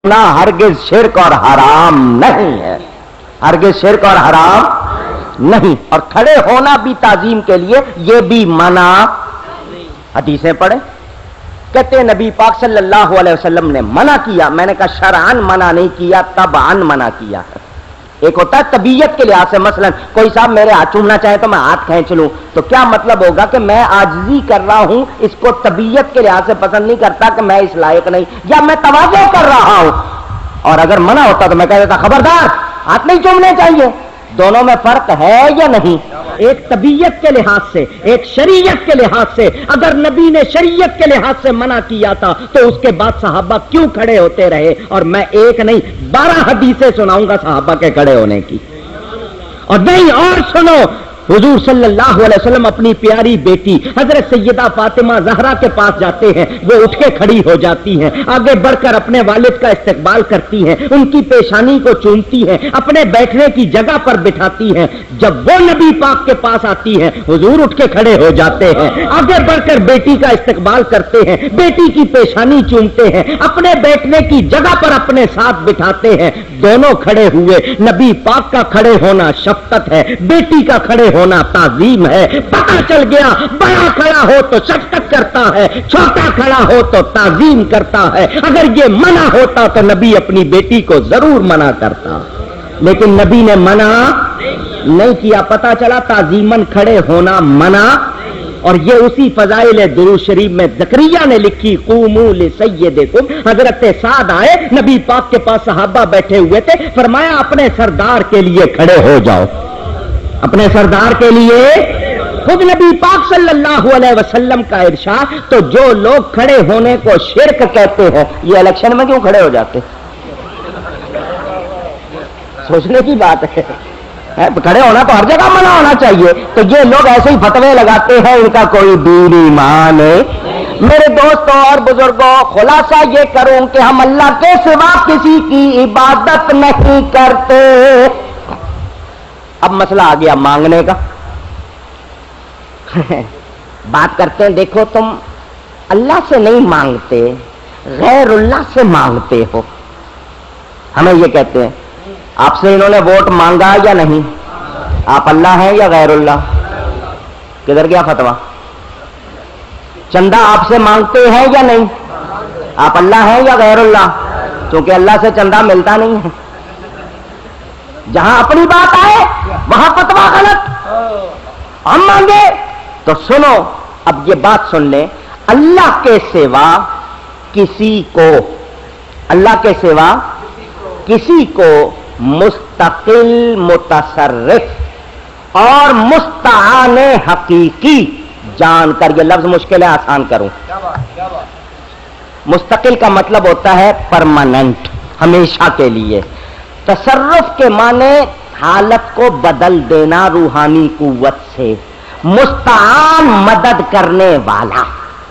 نہ ہرگز شرک اور حرام نہیں ہے، ہرگز شرک اور حرام نہیں، اور کھڑے ہونا بھی تعظیم کے لیے یہ بھی منع۔ حدیثیں پڑھیں، کہتے ہیں نبی پاک صلی اللہ علیہ وسلم نے منع کیا، میں نے کہا شرعاً منع نہیں کیا، طبعاً منع کیا۔ ایک ہوتا ہے طبیعت کے لحاظ سے، مثلا کوئی صاحب میرے ہاتھ چومنا چاہے تو میں ہاتھ کھینچ لوں، تو کیا مطلب ہوگا کہ میں عاجزی کر رہا ہوں، اس کو طبیعت کے لحاظ سے پسند نہیں کرتا کہ میں اس لائق نہیں، یا میں تواضع کر رہا ہوں۔ اور اگر منع ہوتا تو میں کہہ دیتا خبردار ہاتھ نہیں چومنے چاہیے۔ دونوں میں فرق ہے یا نہیں؟ ایک طبیعت کے لحاظ سے، ایک شریعت کے لحاظ سے۔ اگر نبی نے شریعت کے لحاظ سے منع کیا تھا تو اس کے بعد صحابہ کیوں کھڑے ہوتے رہے؟ اور میں ایک نہیں 12 حدیثیں سناؤں گا صحابہ کے کھڑے ہونے کی۔ اور نہیں، اور سنو، حضور صلی اللہ علیہ وسلم اپنی پیاری بیٹی حضرت سیدہ فاطمہ زہرا کے پاس جاتے ہیں، وہ اٹھ کے کھڑی ہو جاتی ہیں، آگے بڑھ کر اپنے والد کا استقبال کرتی ہیں، ان کی پیشانی کو چومتی ہیں، اپنے بیٹھنے کی جگہ پر بٹھاتی ہیں۔ جب وہ نبی پاک کے پاس آتی ہیں، حضور اٹھ کے کھڑے ہو جاتے ہیں، آگے بڑھ کر بیٹی کا استقبال کرتے ہیں، بیٹی کی پیشانی چومتے ہیں، اپنے بیٹھنے کی جگہ پر اپنے ساتھ بٹھاتے ہیں۔ دونوں کھڑے ہوئے، نبی پاک کا کھڑے ہونا شفقت ہے، بیٹی کا کھڑے ہونا تعظیم ہے۔ پتہ چل گیا بڑا کھڑا ہو تو شفقت کرتا ہے، چھوٹا کھڑا ہو تو تعظیم کرتا ہے۔ اگر یہ منع ہوتا تو نبی اپنی بیٹی کو ضرور منع کرتا، لیکن نبی نے منع نہیں کیا۔ پتہ چلا تعظیماً کھڑے ہونا منع۔ اور یہ اسی فضائل درود شریف میں زکریا نے لکھی، قوموا لسیدکم۔ حضرت سعد آئے، نبی پاک کے پاس صحابہ بیٹھے ہوئے تھے، فرمایا اپنے سردار کے لیے کھڑے ہو جاؤ، اپنے سردار کے لیے۔ خود نبی پاک صلی اللہ علیہ وسلم کا ارشاد۔ تو جو لوگ کھڑے ہونے کو شرک کہتے ہیں، یہ الیکشن میں کیوں کھڑے ہو جاتے؟ سوچنے کی بات ہے، کھڑے ہونا تو ہر جگہ منع ہونا چاہیے۔ تو یہ لوگ ایسے ہی فتوے لگاتے ہیں، ان کا کوئی دین ایمان ہے؟ میرے دوستوں اور بزرگوں، خلاصہ یہ کروں کہ ہم اللہ کے سوا کسی کی عبادت نہیں کرتے۔ اب مسئلہ آ گیا مانگنے کا۔ بات کرتے ہیں، دیکھو تم اللہ سے نہیں مانگتے، غیر اللہ سے مانگتے ہو۔ ہمیں یہ کہتے ہیں آپ سے انہوں نے ووٹ مانگا یا نہیں؟ آپ اللہ ہیں یا غیر اللہ؟ کدھر گیا فتویٰ؟ چندہ آپ سے مانگتے ہیں یا نہیں؟ آپ اللہ ہیں یا غیر اللہ؟ کیونکہ اللہ سے چندہ ملتا نہیں ہے۔ جہاں اپنی بات آئے وہاں فتویٰ غلط، ہم مانگے تو سنو۔ اب یہ بات سن لیں، اللہ کے سوا کسی کو، اللہ کے سوا کسی کو مستقل متصرف اور مستعان حقیقی جان کر، یہ لفظ مشکل ہے آسان کروں۔ مستقل کا مطلب ہوتا ہے پرماننٹ، ہمیشہ کے لیے۔ تصرف کے معنی حالت کو بدل دینا روحانی قوت سے۔ مستعان مدد کرنے والا،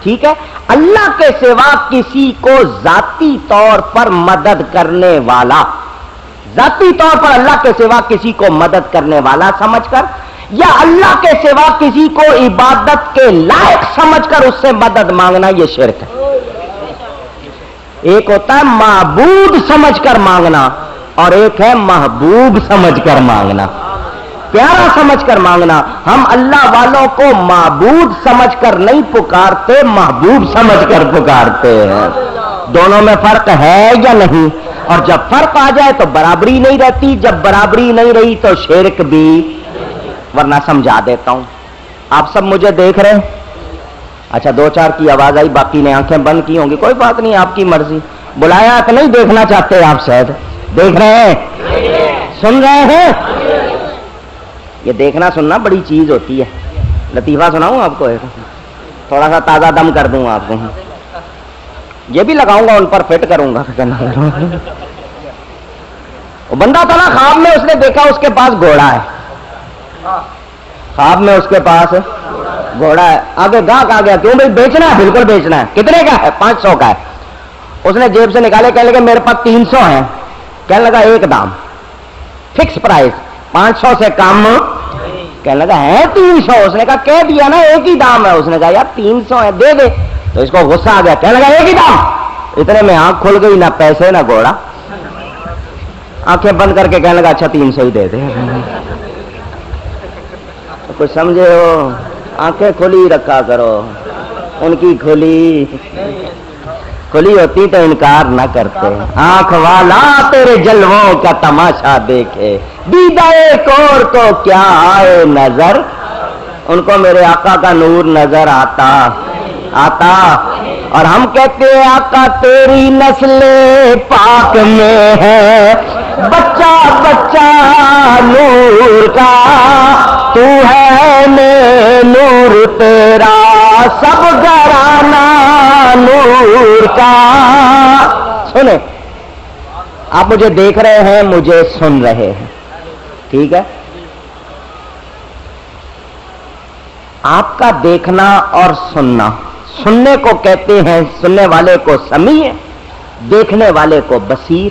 ٹھیک ہے؟ اللہ کے سوا کسی کو ذاتی طور پر مدد کرنے والا، ذاتی طور پر اللہ کے سوا کسی کو مدد کرنے والا سمجھ کر، یا اللہ کے سوا کسی کو عبادت کے لائق سمجھ کر اس سے مدد مانگنا، یہ شرک ہے۔ ایک ہوتا ہے معبود سمجھ کر مانگنا، اور ایک ہے محبوب سمجھ کر مانگنا، پیارا سمجھ کر مانگنا۔ ہم اللہ والوں کو معبود سمجھ کر نہیں پکارتے، محبوب سمجھ کر پکارتے ہیں۔ دونوں میں فرق ہے یا نہیں؟ اور جب فرق آ جائے تو برابری نہیں رہتی، جب برابری نہیں رہی تو شرک بھی۔ ورنہ سمجھا دیتا ہوں، آپ سب مجھے دیکھ رہے ہیں؟ اچھا 2-4 کی آواز آئی، باقی نے آنکھیں بند کی ہوں گی، کوئی بات نہیں، آپ کی مرضی۔ بلایا کہ نہیں دیکھنا چاہتے آپ؟ شاید دیکھ رہے ہیں، سن رہے ہیں؟ یہ دیکھنا سننا بڑی چیز ہوتی ہے۔ لطیفہ سناؤں آپ کو، ایک تھوڑا سا تازہ دم کر دوں آپ کو، یہ بھی لگاؤں گا، ان پر فٹ کروں گا۔ بندہ تھا نا خواب میں، اس نے دیکھا اس کے پاس گھوڑا ہے، خواب میں اس کے پاس گھوڑا ہے۔ آگے گاہک آ گیا، کیوں بھائی بیچنا ہے؟ بالکل بیچنا ہے۔ کتنے کا ہے؟ 500 کا ہے۔ اس نے جیب سے نکالے، کہنے لگا میرے پاس 300 ہے۔ کہنے لگا ایک دام، فکس پرائز، 500 سے کم۔ کہنے لگا ہے 300۔ اس نے کہا کہہ دیا نا ایک ہی دام ہے۔ اس نے کہا یار 300 ہے، دے دے۔ تو اس کو غصہ آ گیا، کہنے لگا ایک ہی دام، اتنے میں آنکھ کھل گئی، نہ پیسے نہ گھوڑا. آنکھیں بند کر کے کہنے لگا اچھا 300 ہی دے دے. کچھ سمجھے ہو؟ آنکھیں کھلی رکھا کرو، ان کی کھلی ہوتی تو انکار نہ کرتے. آنکھ والا تیرے جلووں کا تماشا دیکھے، دیدہ ایک اور کو کیا آئے نظر. ان کو میرے آقا کا نور نظر آتا. اور ہم کہتے ہیں آقا تیری نسل پاک میں ہے بچہ بچہ نور کا، تو ہے نور تیرا سب گھرانہ نور کا. سنیں، آپ مجھے دیکھ رہے ہیں، مجھے سن رہے ہیں، ٹھیک ہے؟ آپ کا دیکھنا اور سننا، سننے کو کہتے ہیں، سننے والے کو سمیع، دیکھنے والے کو بصیر.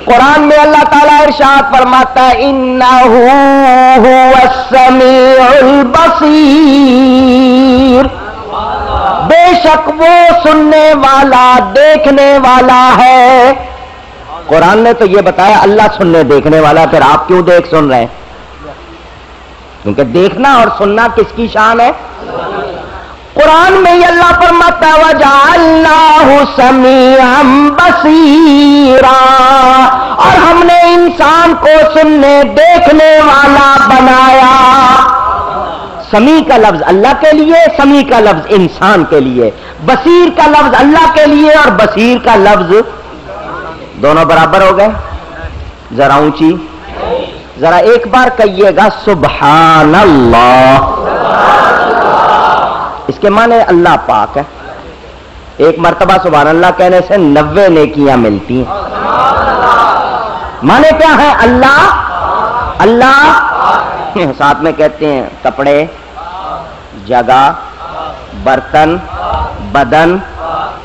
قرآن میں اللہ تعالیٰ ارشاد فرماتا ہے انہ هو السمیع البصیر، بے شک وہ سننے والا دیکھنے والا ہے. قرآن نے تو یہ بتایا اللہ سننے دیکھنے والا، پھر آپ کیوں دیکھ سن رہے ہیں؟ کیونکہ دیکھنا اور سننا کس کی شان ہے؟ قرآن میں یہ اللہ فرماتا ہے وَجَعَلْنَاهُ سَمِيعًا بَصِيرًا، اور ہم نے انسان کو سننے دیکھنے والا بنایا. سمیع کا لفظ اللہ کے لیے، سمیع کا لفظ انسان کے لیے، بصیر کا لفظ اللہ کے لیے اور بصیر کا لفظ، دونوں برابر ہو گئے. ذرا اونچی، ذرا ایک بار کہیے گا سبحان اللہ. اس کے معنی اللہ پاک ہے. ایک مرتبہ سبحان اللہ کہنے سے 90 نیکیاں ملتی ہیں. معنی کیا ہے؟ اللہ ساتھ میں کہتے ہیں کپڑے، جگہ، برتن، بدن،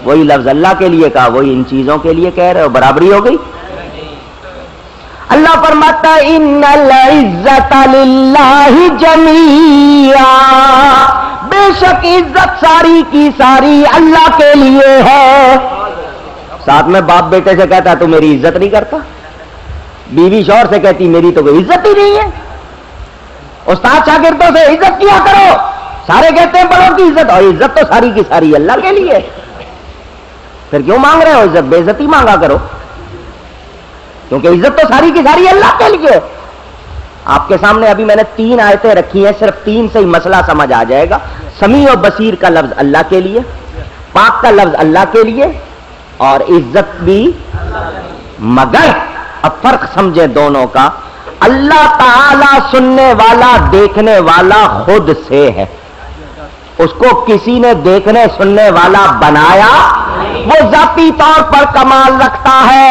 وہی لفظ اللہ کے لیے کہا، وہی ان چیزوں کے لیے کہہ رہے ہو، برابری ہو گئی. اللہ فرماتا ہے ان العزت للہ جمیعا، بے شک عزت ساری کی ساری اللہ کے لیے ہے. ساتھ میں باپ بیٹے سے کہتا ہے تو میری عزت نہیں کرتا، بیوی شوہر سے کہتی میری تو کوئی عزت ہی نہیں ہے. استاد شاگردوں سے عزت کیا کرو، سارے کہتے ہیں بڑوں کی عزت، اور عزت تو ساری کی ساری اللہ کے لیے. پھر کیوں مانگ رہے ہو عزت؟ بے عزتی مانگا کرو، کیونکہ عزت تو ساری کی ساری اللہ کے لیے. آپ کے سامنے ابھی میں نے 3 آیتیں رکھی ہیں، صرف 3 سے ہی مسئلہ سمجھ آ جائے گا. سمیع و بصیر کا لفظ اللہ کے لیے، پاک کا لفظ اللہ کے لیے، اور عزت بھی. مگر اب فرق سمجھے دونوں کا. اللہ تعالی سننے والا دیکھنے والا خود سے ہے، اس کو کسی نے دیکھنے سننے والا بنایا، وہ ذاتی طور پر کمال رکھتا ہے.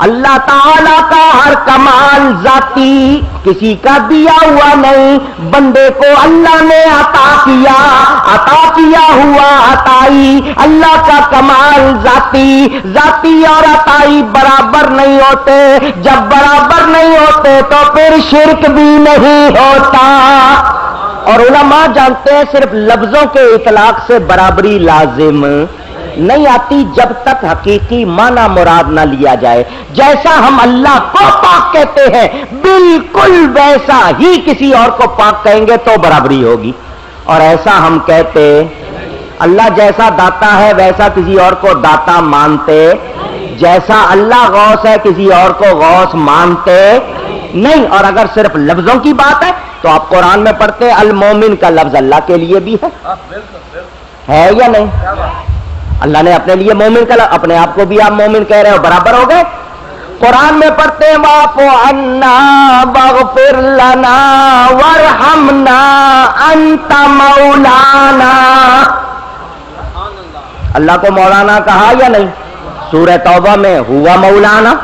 اللہ تعالیٰ کا ہر کمال ذاتی، کسی کا دیا ہوا نہیں. بندے کو اللہ نے عطا کیا ہوا عطائی. اللہ کا کمال ذاتی اور عطائی برابر نہیں ہوتے. جب برابر نہیں ہوتے تو پھر شرک بھی نہیں ہوتا. اور علماء جانتے ہیں صرف لفظوں کے اطلاق سے برابری لازم نہیں آتی جب تک حقیقی معنی مراد نہ لیا جائے. جیسا ہم اللہ کو پاک کہتے ہیں بالکل ویسا ہی کسی اور کو پاک کہیں گے تو برابری ہوگی. اور ایسا ہم کہتے اللہ جیسا داتا ہے ویسا کسی اور کو داتا مانتے، جیسا اللہ غوث ہے کسی اور کو غوث مانتے نہیں. اور اگر صرف لفظوں کی بات ہے تو آپ قرآن میں پڑھتے المومن کا لفظ اللہ کے لیے بھی ہے یا نہیں؟ اللہ نے اپنے لیے مومن کا، اپنے آپ کو بھی آپ مومن کہہ رہے ہو، برابر ہو گئے. قرآن میں پڑھتے ہیں واعف عنا واغفر لنا وارحمنا انت مولانا. اللہ کو مولانا کہا یا نہیں؟ سورہ توبہ میں ہوا مولانا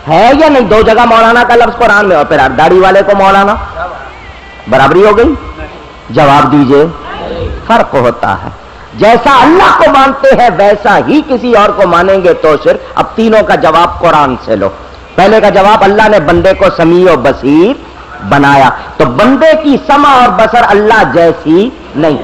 ہے یا نہیں؟ 2 جگہ مولانا کا لفظ قرآن میں، اور پھر داڑھی والے کو مولانا. برابری ہو گئی؟ جواب دیجئے. فرق ہوتا ہے. جیسا اللہ کو مانتے ہیں ویسا ہی کسی اور کو مانیں گے تو شرک. اب تینوں کا جواب قرآن سے لو. پہلے کا جواب اللہ نے بندے کو سمیع و بصیر بنایا، تو بندے کی سمع اور بصر اللہ جیسی نہیں.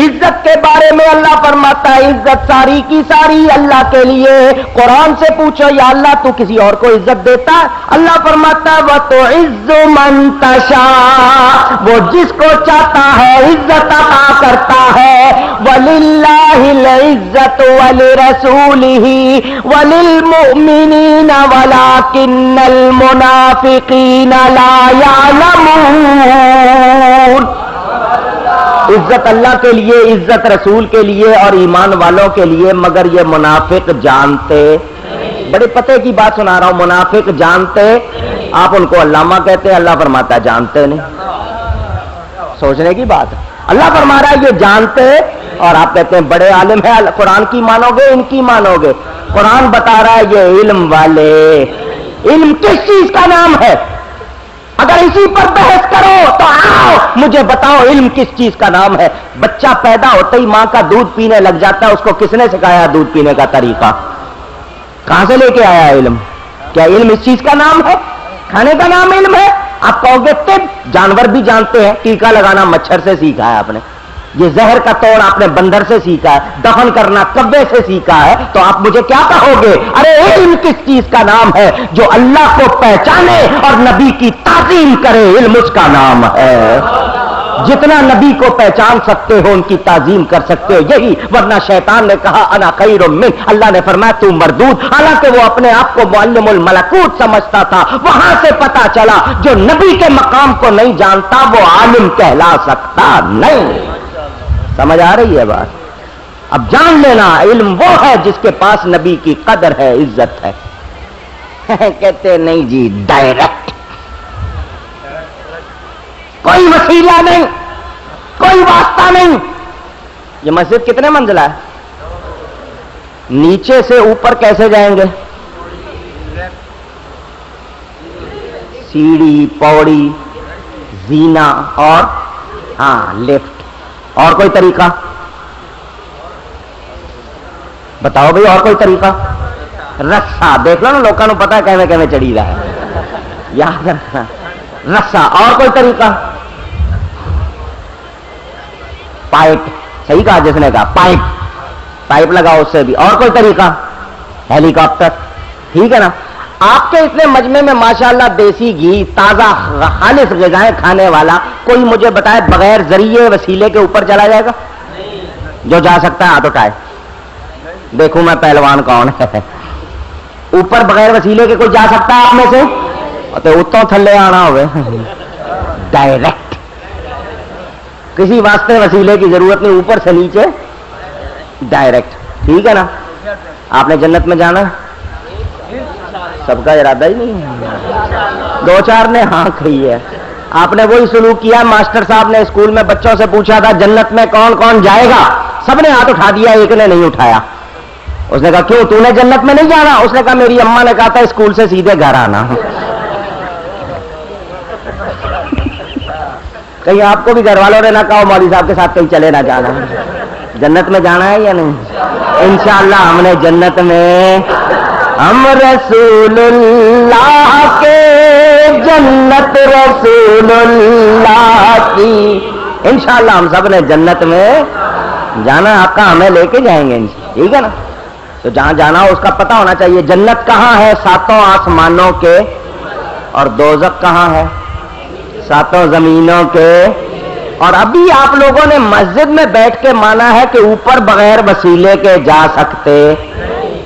عزت کے بارے میں اللہ فرماتا ہے عزت ساری کی ساری اللہ کے لیے. قرآن سے پوچھو یا اللہ تو کسی اور کو عزت دیتا ہے؟ اللہ فرماتا ہے وَتُعِزُّ مَن تَشَاءُ، وہ جس کو چاہتا ہے عزت عطا کرتا ہے. وَلِلَّهِ الْعِزَّةُ وَلِرَسُولِهِ وَلِلْمُؤْمِنِينَ وَلَكِنَّ الْمُنَافِقِينَ لَا يَعْلَمُونَ. عزت اللہ کے لیے، عزت رسول کے لیے اور ایمان والوں کے لیے، مگر یہ منافق جانتے. بڑے پتے کی بات سنا رہا ہوں، منافق جانتے. آپ ان کو علامہ کہتے ہیں، اللہ فرماتا ہے جانتے نہیں. سوچنے کی بات ہے. اللہ فرما رہا ہے یہ جانتے اور آپ کہتے ہیں بڑے عالم ہے. قرآن کی مانو گے ان کی مانو گے؟ قرآن بتا رہا ہے یہ علم والے. علم کس چیز کا نام ہے؟ اگر اسی پر بحث کرو تو آؤ مجھے بتاؤ علم کس چیز کا نام ہے. بچہ پیدا ہوتے ہی ماں کا دودھ پینے لگ جاتا ہے، اس کو کس نے سکھایا دودھ پینے کا طریقہ؟ کہاں سے لے کے آیا علم؟ کیا علم اس چیز کا نام ہے؟ کھانے کا نام علم ہے؟ آپ کہو گے طب، جانور بھی جانتے ہیں. ٹیکا لگانا مچھر سے سیکھا ہے آپ نے، یہ زہر کا توڑ آپ نے بندر سے سیکھا ہے، دفن کرنا کبے سے سیکھا ہے. تو آپ مجھے کیا کہو گے؟ ارے علم کس چیز کا نام ہے؟ جو اللہ کو پہچانے اور نبی کی تعظیم کرے، علم اس کا نام ہے. جتنا نبی کو پہچان سکتے ہو ان کی تعظیم کر سکتے ہو یہی. ورنہ شیطان نے کہا انا خیر من، اللہ نے فرمایا تو مردود. حالانکہ وہ اپنے آپ کو معلم الملکوت سمجھتا تھا. وہاں سے پتا چلا جو نبی کے مقام کو نہیں جانتا وہ عالم کہلا سکتا نہیں. سمجھ آ رہی ہے بات؟ اب جان لینا علم وہ ہے جس کے پاس نبی کی قدر ہے، عزت ہے. کہتے نہیں جی ڈائریکٹ، کوئی وسیلہ نہیں، کوئی واسطہ نہیں. یہ مسجد کتنے منزلہ ہے؟ نیچے سے اوپر کیسے جائیں گے؟ سیڑھی، پوڑی، زینہ اور ہاں لفٹ. اور کوئی طریقہ بتاؤ بھائی، اور کوئی طریقہ؟ رسا. دیکھ لو نا لوگوں کو پتا ہے کیویں کیویں چڑھی رہا ہے، یاد رکھنا. رسا. اور کوئی طریقہ؟ پائپ. صحیح کہا جس نے کہا پائپ، پائپ لگاؤ اس سے بھی. اور کوئی طریقہ؟ ہیلی کاپٹر. ٹھیک ہے نا. آپ کے اتنے مجمع میں ماشاءاللہ دیسی گھی، تازہ خالص غذائیں کھانے والا کوئی مجھے بتائے بغیر ذریعے وسیلے کے اوپر چلا جائے گا؟ جو جا سکتا ہے ہاتھ اٹھائے، دیکھوں میں پہلوان کون ہے. اوپر بغیر وسیلے کے کوئی جا سکتا ہے آپ میں سے؟ تو اتوں تھلے آنا ہوئے ڈائریکٹ، کسی واسطے وسیلے کی ضرورت نہیں، اوپر سے نیچے ڈائریکٹ. ٹھیک ہے نا. آپ نے جنت میں جانا؟ سب کا ارادہ ہی نہیں ہے، دو چار نے ہاں کہی ہے. آپ نے وہی سلوک کیا. ماسٹر صاحب نے اسکول میں بچوں سے پوچھا تھا جنت میں کون کون جائے گا؟ سب نے ہاتھ اٹھا دیا، ایک نے نہیں اٹھایا. اس نے کہا کیوں تو نے جنت میں نہیں جانا؟ اس نے کہا میری اماں نے کہا تھا اسکول سے سیدھے گھر آنا. کہیں آپ کو بھی گھر والوں نے نہ کہا مولوی صاحب کے ساتھ کہیں چلے نہ جانا. جنت میں جانا ہے یا نہیں؟ انشاءاللہ ہم نے جنت میں، ہم رسول اللہ کے جنت رسول اللہ کی، انشاءاللہ ہم سب نے جنت میں جانا. آقا ہمیں لے کے جائیں گے. ٹھیک ہے نا. تو جہاں جانا ہو اس کا پتہ ہونا چاہیے. جنت کہاں ہے؟ ساتوں آسمانوں کے. اور دوزخ کہاں ہے؟ ساتوں زمینوں کے. اور ابھی آپ لوگوں نے مسجد میں بیٹھ کے مانا ہے کہ اوپر بغیر وسیلے کے جا سکتے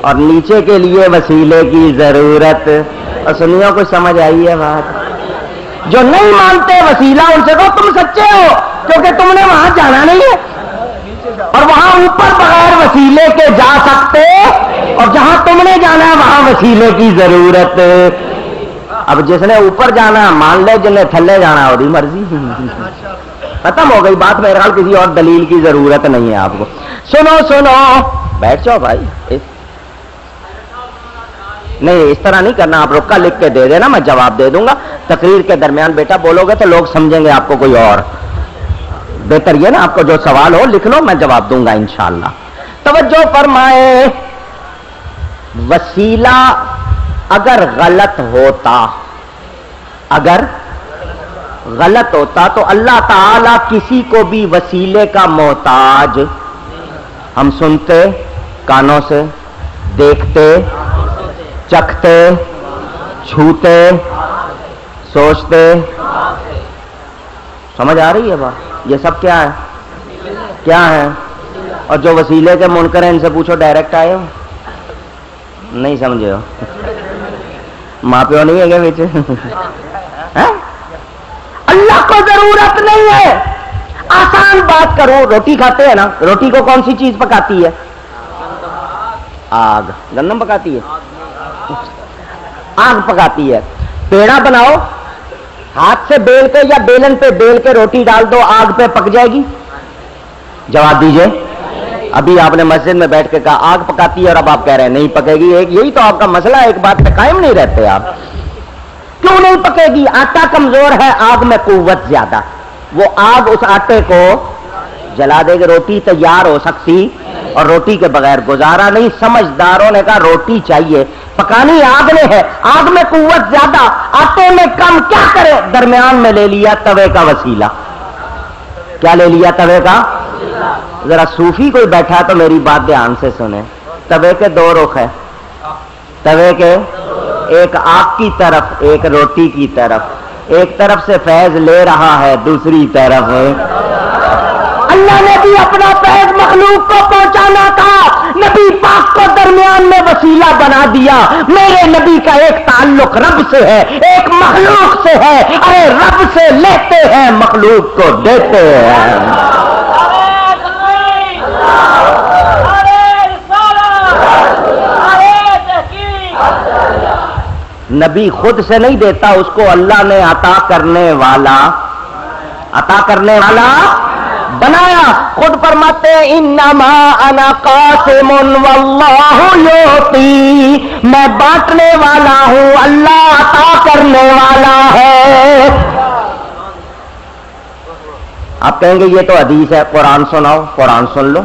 اور نیچے کے لیے وسیلے کی ضرورت. اور سنیوں کو سمجھ آئی ہے بات؟ جو نہیں مانتے وسیلہ ان سے کہو تم سچے ہو کیونکہ تم نے وہاں جانا نہیں ہے، اور وہاں اوپر بغیر وسیلے کے جا سکتے، اور جہاں تم نے جانا ہے وہاں وسیلے کی ضرورت. اب جس نے اوپر جانا مان لے، جن نے تھلے جانا وہی مرضی. ختم ہو گئی بات. میرے خیال کسی اور دلیل کی ضرورت نہیں ہے آپ کو. سنو سنو، بیٹھ جاؤ بھائی. نہیں اس طرح نہیں کرنا. آپ رکا لکھ کے دے دینا، میں جواب دے دوں گا. تقریر کے درمیان بیٹا بولو گے تو لوگ سمجھیں گے آپ کو کوئی اور. بہتر یہ نا آپ کو جو سوال ہو لکھ لو، میں جواب دوں گا انشاءاللہ. توجہ فرمائے. وسیلہ اگر غلط ہوتا، اگر غلط ہوتا تو اللہ تعالی کسی کو بھی وسیلے کا محتاج. ہم سنتے کانوں سے، دیکھتے چکھتے، چھوتے، سوچتے. سمجھ آ رہی ہے بات؟ یہ سب کیا ہے؟ کیا ہے؟ اور جو وسیلے کے منکر ہیں ان سے پوچھو ڈائریکٹ آئے ہو؟ نہیں سمجھے ہو؟ ماں پیو نہیں ہے کیا پیچھے؟ اللہ کو ضرورت نہیں ہے. آسان بات کرو، روٹی کھاتے ہیں نا، روٹی کو کون سی چیز پکاتی ہے؟ آگ. گندم پکاتی ہے؟ آگ پکاتی ہے. پیڑا بناؤ، ہاتھ سے بیل کے یا بیلن پہ بیل کے روٹی ڈال دو، آگ پہ پک جائے گی؟ جواب دیجئے. ابھی آپ نے مسجد میں بیٹھ کے کہا آگ پکاتی ہے اور اب آپ کہہ رہے ہیں نہیں پکے گی. یہی تو آپ کا مسئلہ ہے، ایک بات پہ قائم نہیں رہتے آپ. کیوں نہیں پکے گی؟ آٹا کمزور ہے، آگ میں قوت زیادہ. وہ آگ اس آٹے کو جلا دے گی، روٹی تیار ہو سکتی اور روٹی کے بغیر گزارا نہیں. سمجھداروں نے کہا روٹی چاہیے، پکانی آگ نے ہے، آگ میں قوت زیادہ، آٹے میں کم، کیا کرے؟ درمیان میں لے لیا توے کا وسیلہ. کیا لے لیا؟ توے کا. ذرا صوفی کوئی بیٹھا تو میری بات دھیان سے سنیں. توے کے دو رخ ہے. توے کے ایک آگ کی طرف، ایک روٹی کی طرف. ایک طرف سے فیض لے رہا ہے، دوسری طرف اللہ نے بھی اپنا فیض مخلوق کو پہنچانا تھا، نبی پاک کو درمیان میں وسیلہ بنا دیا. میرے نبی کا ایک تعلق رب سے ہے، ایک مخلوق سے ہے. ارے رب سے لیتے ہیں، مخلوق کو دیتے ہیں. نبی خود سے نہیں دیتا، اس کو اللہ نے عطا کرنے والا بنایا. خود فرماتے ہیں انما انا قاسم واللہ یعطی، میں بانٹنے والا ہوں، اللہ عطا کرنے والا ہے. آپ کہیں گے یہ تو حدیث ہے، قرآن سناؤ. قرآن سن لو.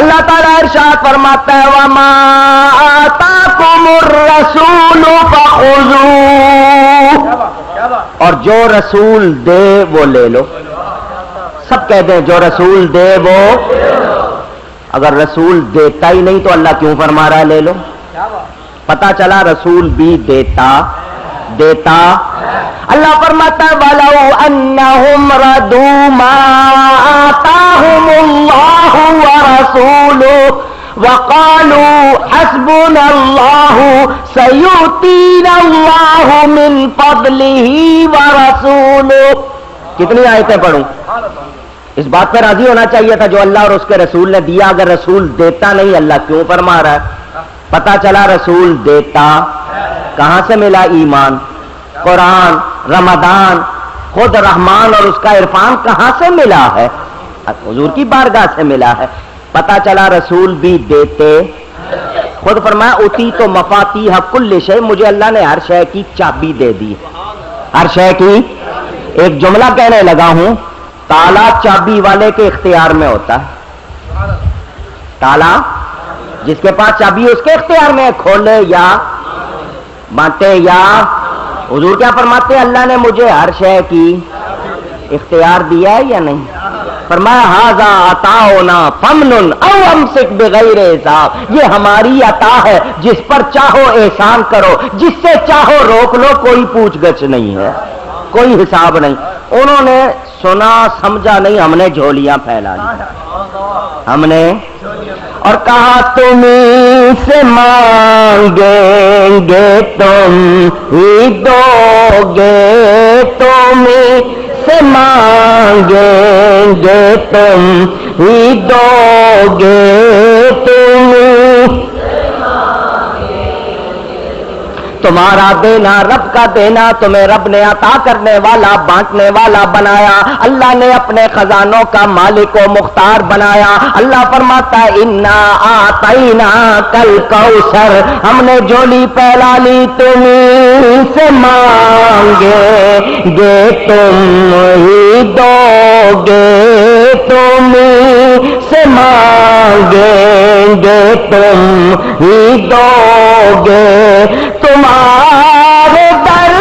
اللہ تعالیٰ ارشاد فرماتا ہے وما آتاکم الرسول فخذوہ، اور جو رسول دے وہ لے لو. سب کہتے ہیں جو رسول دے وہ. اگر رسول دیتا ہی نہیں تو اللہ کیوں فرما رہا ہے لے لو؟ پتہ چلا رسول بھی دیتا. اللہ فرماتا ہے وَلَوْ أَنَّهُمْ رَضُوا مَا آتَاهُمُ اللَّهُ وَرَسُولُهُ وَقَالُوا حَسْبُنَا اللَّهُ سَيُؤْتِينَا اللَّهُ مِنْ فَضْلِهِ وَرَسُولُهُ. کتنی آیتیں پڑھوں؟ اس بات پہ راضی ہونا چاہیے تھا جو اللہ اور اس کے رسول نے دیا. اگر رسول دیتا نہیں اللہ کیوں فرما رہا ہے؟ پتہ چلا رسول دیتا. کہاں سے ملا ایمان؟ قرآن، رمضان، خود رحمان اور اس کا عرفان کہاں سے ملا ہے؟ حضور کی بارگاہ سے ملا ہے. پتہ چلا رسول بھی دیتے. خود فرمایا اوتی تو مفاتیح کل شے، مجھے اللہ نے ہر شے کی چابی دے دی. ہر شے کی. ایک جملہ کہنے لگا ہوں، تالا چابی والے کے اختیار میں ہوتا ہے. تالا جس کے پاس چابی ہے اس کے اختیار میں، کھولے یا بانٹے. یا حضور کیا فرماتے ہیں اللہ نے مجھے ہر شے کی اختیار دیا ہے یا نہیں؟ فرمایا ھذا عطاؤنا فمن او امسک بغیر حساب، یہ ہماری عطا ہے، جس پر چاہو احسان کرو، جس سے چاہو روک لو، کوئی پوچھ گچھ نہیں ہے، کوئی حساب نہیں. انہوں نے سنا سمجھا نہیں، ہم نے جھولیاں پھیلا لی. ہم نے اور کہا تمہیں سے مانگیں گے تم ہی دو گے، تمہیں سے مانگیں گے تم ہی دو گے، تم تمہارا دینا رب کا دینا، تمہیں رب نے عطا کرنے والا بانٹنے والا بنایا. اللہ نے اپنے خزانوں کا مالک و مختار بنایا. اللہ فرماتا ہے انا اعطیناک الکوثر، ہم نے جھولی پھیلا لی، تمہیں سے مانگیں گے تم ہی دو گے، تمہیں سے مانگیں گے تم ہی دو گے، تمہارے در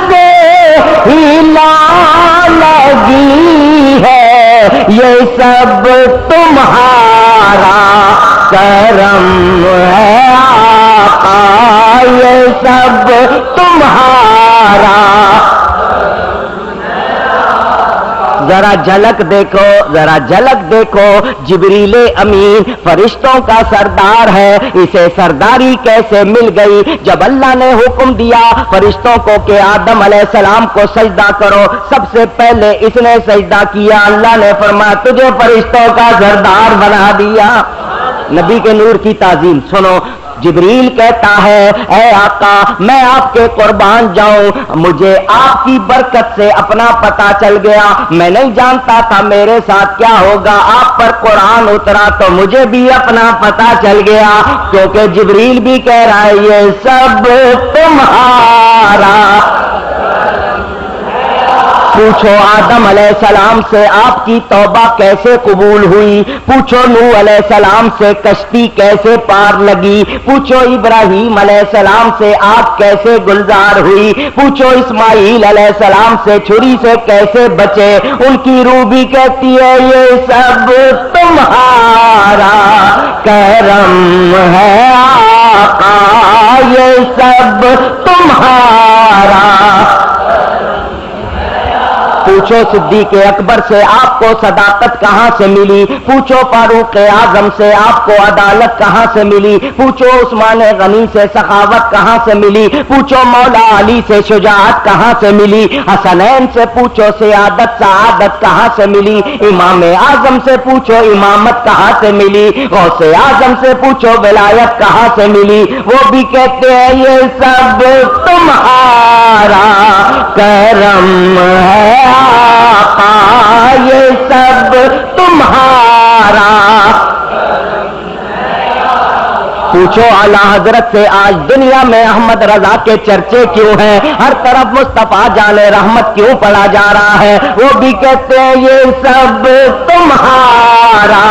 سے ہی لا یہ سب تمہارا کرم ہے آقا، یہ سب تمہارا۔ ذرا جھلک دیکھو، ذرا جھلک دیکھو، جبریل امین فرشتوں کا سردار ہے، اسے سرداری کیسے مل گئی؟ جب اللہ نے حکم دیا فرشتوں کو کہ آدم علیہ السلام کو سجدہ کرو، سب سے پہلے اس نے سجدہ کیا، اللہ نے فرمایا تجھے فرشتوں کا سردار بنا دیا۔ نبی کے نور کی تعظیم سنو، جبریل کہتا ہے اے آقا میں آپ کے قربان جاؤں، مجھے آپ کی برکت سے اپنا پتہ چل گیا، میں نہیں جانتا تھا میرے ساتھ کیا ہوگا، آپ پر قرآن اترا تو مجھے بھی اپنا پتہ چل گیا، کیونکہ جبریل بھی کہہ رہا ہے یہ سب تمہارا۔ پوچھو آدم علیہ السلام سے آپ کی توبہ کیسے قبول ہوئی، پوچھو نوح علیہ السلام سے کشتی کیسے پار لگی، پوچھو ابراہیم علیہ السلام سے آگ کیسے گلزار ہوئی، پوچھو اسماعیل علیہ السلام سے چھری سے کیسے بچے، ان کی روح بھی کہتی ہے یہ سب تمہارا کرم ہے آقا، یہ سب تمہارا۔ پوچھو صدیق اکبر سے آپ کو صداقت کہاں سے ملی، پوچھو فاروق اعظم سے آپ کو عدالت کہاں سے ملی، پوچھو عثمان غنی سے سخاوت کہاں سے ملی، پوچھو مولا علی سے شجاعت کہاں سے ملی، حسنین سے پوچھو سعادت سعادت کہاں سے ملی، امام اعظم سے پوچھو امامت کہاں سے ملی، غوث اعظم سے پوچھو ولایت کہاں سے ملی، وہ بھی کہتے ہیں یہ سب تمہارا کرم ہے آقا، یہ سب تمہارا۔ پوچھو اعلی حضرت سے آج دنیا میں احمد رضا کے چرچے کیوں ہیں، ہر طرف مصطفیٰ جان رحمت کیوں پڑھا جا رہا ہے، وہ بھی کہتے ہیں یہ سب تمہارا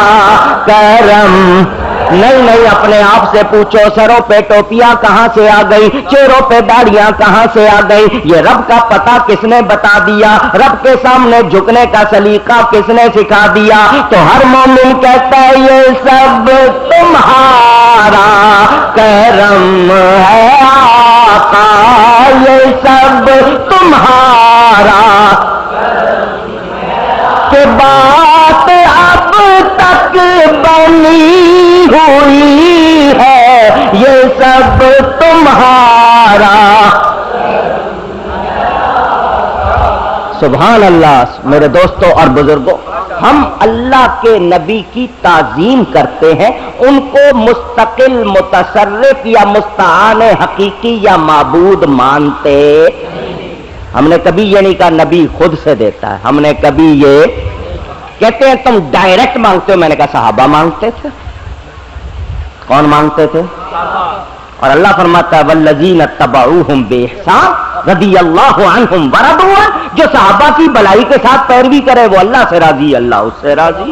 کرم۔ نہیں اپنے آپ سے پوچھو سروں پہ ٹوپیاں کہاں سے آ گئی، چہروں پہ داڑیاں کہاں سے آ گئی، یہ رب کا پتہ کس نے بتا دیا، رب کے سامنے جھکنے کا سلیقہ کس نے سکھا دیا؟ تو ہر مومن کہتا ہے یہ سب تمہارا کرم ہے آقا، یہ سب تمہارا۔ کہ بات اب تک بنی ہوئی ہے یہ سب تمہارا۔ سبحان اللہ میرے دوستوں اور بزرگوں، ہم اللہ کے نبی کی تعظیم کرتے ہیں، ان کو مستقل متصرف یا مستعان حقیقی یا معبود مانتے۔ ہم نے کبھی یہ نہیں کہا نبی خود سے دیتا ہے، ہم نے کبھی یہ کہتے ہیں تم ڈائریکٹ مانگتے ہو، میں نے کہا صحابہ مانگتے تھے۔ کون مانگتے تھے؟ اور اللہ فرماتا ہے والذین اتبعوہم بإحسان رضی اللہ عنہم ورضوا عنہ، جو صحابہ کی بلائی کے ساتھ پیروی کرے وہ اللہ سے راضی، اللہ اس سے راضی۔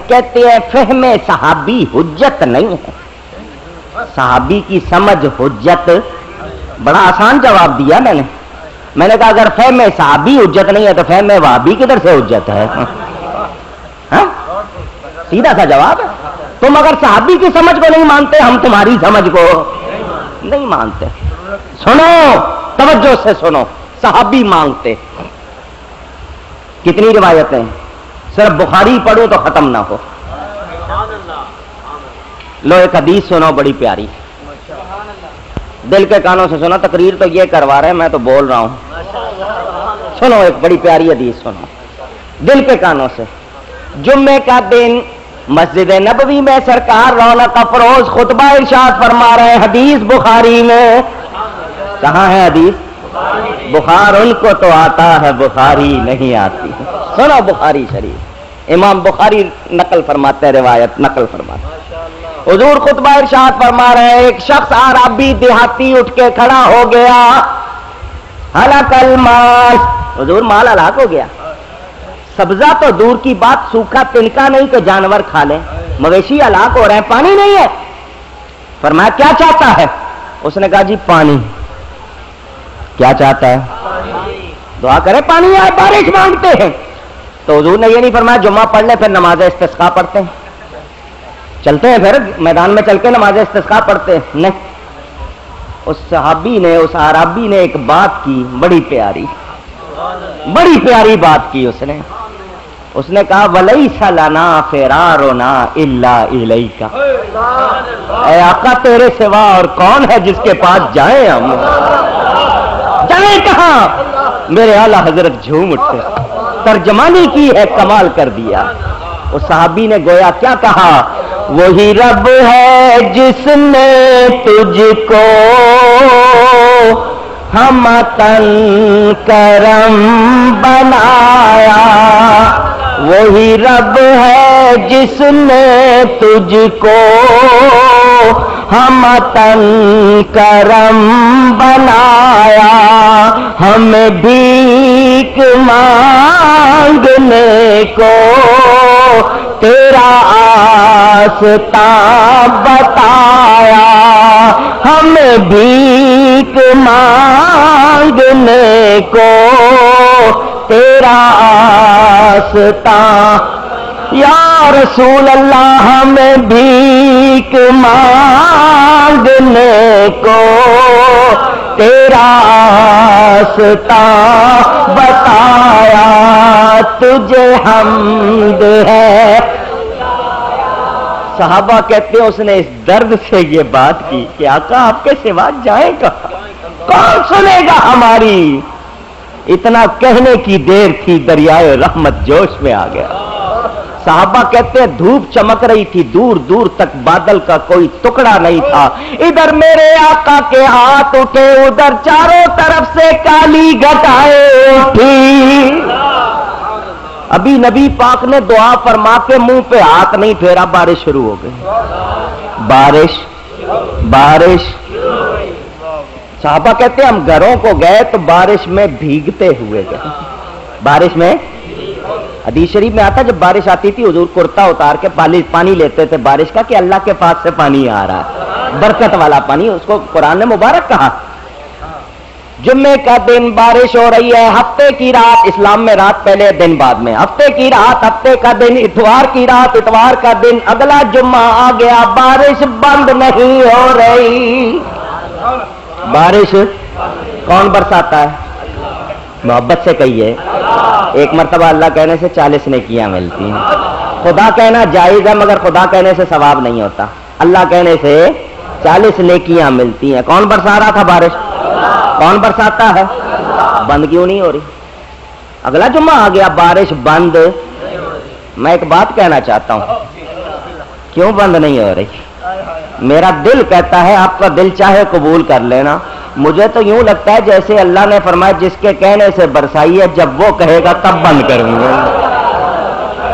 کہتے ہیں فہم صحابی حجت نہیں ہے، صحابی کی سمجھ حجت۔ بڑا آسان جواب دیا میں نے کہا اگر فہم صحابی حجت نہیں ہے تو فہم وہابی کدھر سے حجت ہے؟ سیدھا سا جواب ہے، تم اگر صحابی کی سمجھ کو نہیں مانتے ہم تمہاری سمجھ کو نہیں مانتے۔ سنو توجہ سے سنو، صحابی مانگتے کتنی روایتیں، صرف بخاری پڑھو تو ختم نہ ہو۔ لو ایک حدیث سنو بڑی پیاری، دل کے کانوں سے سنو، تقریر تو یہ کروا رہے ہیں میں تو بول رہا ہوں، سنو ایک بڑی پیاری حدیث سنو دل کے کانوں سے۔ جمعے کا دن مسجد نبوی میں سرکار رونق افروز خطبہ ارشاد فرما رہے ہیں، حدیث بخاری میں۔ کہاں ہے حدیث؟ بخار ان کو تو آتا ہے بخاری نہیں آتی۔ سنو بخاری شریف، امام بخاری نقل فرماتے ہیں، روایت نقل فرماتے ہیں، حضور خطبہ ارشاد فرما رہے ہیں ایک شخص عربی دیہاتی اٹھ کے کھڑا ہو گیا، ہلاک المال، حضور مال ہلاک ہو گیا، سبزہ تو دور کی بات سوکھا تنکا نہیں کہ جانور کھا لیں، مویشی ہلاک ہو رہے ہیں، پانی نہیں ہے۔ فرمایا کیا چاہتا ہے؟ اس نے کہا جی پانی۔ کیا چاہتا ہے؟ دعا کرے پانی آئے، بارش مانگتے ہیں۔ تو حضور نے یہ نہیں فرمایا جمعہ پڑھ لیں پھر نماز استسقاء پڑھتے ہیں، چلتے ہیں پھر میدان میں چل کے نماز استسقاء پڑھتے ہیں، نہیں. اس صحابی نے، اس اعرابی نے ایک بات کی بڑی پیاری بات کی. اس نے کہا وَلَيْسَ لَنَا فِرَارُنَا إِلَّا إِلَيْكَ، اے آقا تیرے سوا اور کون ہے جس کے پاس جائیں ہم؟ جائیں کہاں؟ میرے اعلیٰ حضرت جھوم اٹھے، ترجمانی کی ہے، کمال کر دیا. اس صحابی نے گویا کیا کہا؟ وہی رب ہے جس نے تجھ کو ہمتن کرم بنایا، وہی رب ہے جس نے تجھ کو ہمتن کرم بنایا، ہمیں بھیک مانگنے کو تیرا آستہ بتایا، ہمیں بھیک مانگنے کو تیرا آستہ. یا رسول اللہ ہمیں بھیک مانگنے کو تیرا آستہ بتایا، تجھے حمد ہے. صحابہ کہتے ہیں اس نے اس درد سے یہ بات کی کہ آقا آپ کے سوا جائیں کہاں، کون سنے گا ہماری؟ اتنا کہنے کی دیر تھی دریائے رحمت جوش میں آ گیا. صحابہ کہتے ہیں دھوپ چمک رہی تھی، دور دور تک بادل کا کوئی ٹکڑا نہیں تھا. ادھر میرے آقا کے ہاتھ اٹھے، ادھر چاروں طرف سے کالی گھٹائیں اٹھی. ابھی نبی پاک نے دعا فرما کے منہ پہ ہاتھ نہیں پھیرا، بارش شروع ہو گئی. بارش. صحابہ کہتے ہیں ہم گھروں کو گئے تو بارش میں بھیگتے ہوئے گئے. بارش میں، حدیث شریف میں آتا جب بارش آتی تھی حضور کرتا اتار کے پانی لیتے تھے بارش کا کہ اللہ کے پاس سے پانی آ رہا ہے، برکت والا پانی. اس کو قرآن نے مبارک کہا. جمعے کا دن بارش ہو رہی ہے، ہفتے کی رات، اسلام میں رات پہلے دن بعد میں، ہفتے کی رات، ہفتے کا دن، اتوار کی رات، اتوار کا دن، اگلا جمعہ آ گیا، بارش بند نہیں ہو رہی. بارش کون برساتا ہے؟ محبت سے کہیے. ایک مرتبہ اللہ کہنے سے 40 نیکیاں ملتی ہیں. خدا کہنا جائز ہے مگر خدا کہنے سے ثواب نہیں ہوتا. اللہ کہنے سے 40 نیکیاں ملتی ہیں. کون برسا رہا تھا بارش؟ کون برساتا ہے؟ بند کیوں نہیں ہو رہی؟ اگلا جمعہ آ گیا، بارش بند. میں ایک بات کہنا چاہتا ہوں، کیوں بند نہیں ہو رہی؟ میرا دل کہتا ہے آپ کا دل چاہے قبول کر لینا. مجھے تو یوں لگتا ہے جیسے اللہ نے فرمایا جس کے کہنے سے برسائی ہے، جب وہ کہے گا تب بند کروں گا.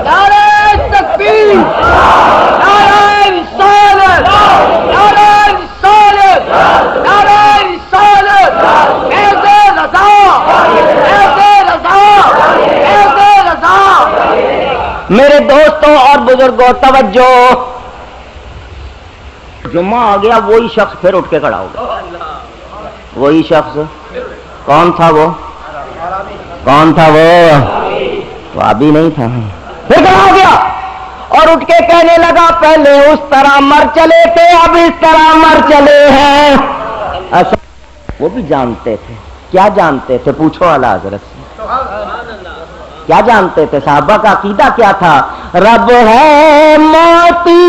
نعرہ تکبیر، نعرہ رسالت، نعرہ رسالت، نعرہ رسالت، ایسے رضا، ایسے رضا، ایسے رضا. میرے دوستوں اور بزرگوں توجہ، جمعہ آ گیا، وہی شخص پھر اٹھ کے کھڑا ہو گیا. وہی شخص کون تھا؟ وہ کون تھا؟ وہ ابھی نہیں تھا. پھر کھڑا ہو گیا اور اٹھ کے کہنے لگا پہلے اس طرح مر چلے تھے، اب اس طرح مر چلے ہیں. وہ بھی جانتے تھے. کیا جانتے تھے؟ پوچھو اعلیٰ حضرت سے. کیا جانتے تھے؟ صحابہ کا عقیدہ کیا تھا؟ رب ہے موتی،